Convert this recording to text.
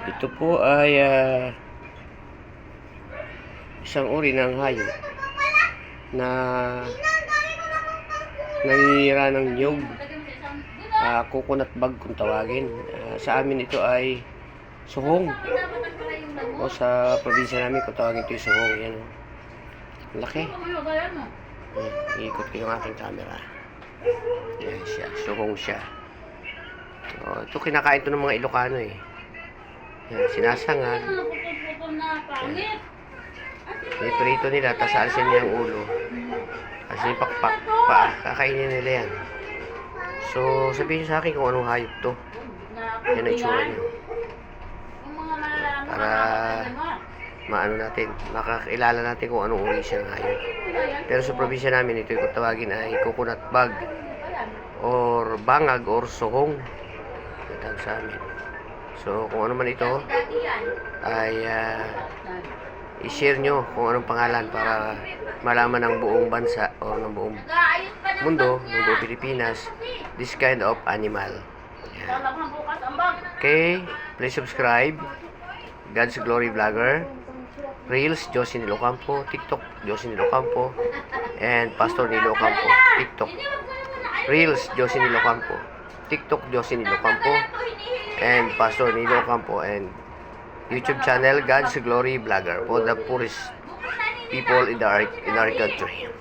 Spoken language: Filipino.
Ito po ay isang uri ng hayop na nangingira ng niyog. Coconut bug kung tawagin. Sa amin ito ay suhong. O sa probinsya namin kung tawagin ito yung suhong. Yan o. Laki. Iikot ko yung aking camera. Yan siya. Suhong siya. So, ito kinakain ito ng mga Ilocano eh. Yan, sinasangag. Yan. Iprito nila, tapos alisin niya ang ulo. Alisin yung pakpak pa. Kakainin nila yan. So, sabihin niyo sa akin kung anong hayop to. Yan ang itsura niyo. Para maano natin, makakilala natin kung anong uri siya ng hayop. Pero sa probinsya namin, ito yung tawagin ay coconut bug or bangag or sohong. Ito sa amin. So, kung ano man ito, ay i-share nyo kung anong pangalan para malaman ng buong bansa o ng buong mundo, ng buong Pilipinas, this kind of animal. Yan. Okay, please subscribe. God's Glory Vlogger, Reels, Josie Nilo Campo, TikTok, Josie Nilo Campo, and Pastor Nilo Campo, TikTok. Reels, Josie Nilo Campo, TikTok, Josie Nilo Campo, and Pastor Nilo Campo, and YouTube channel, God's Glory Vlogger, for the poorest people in our country.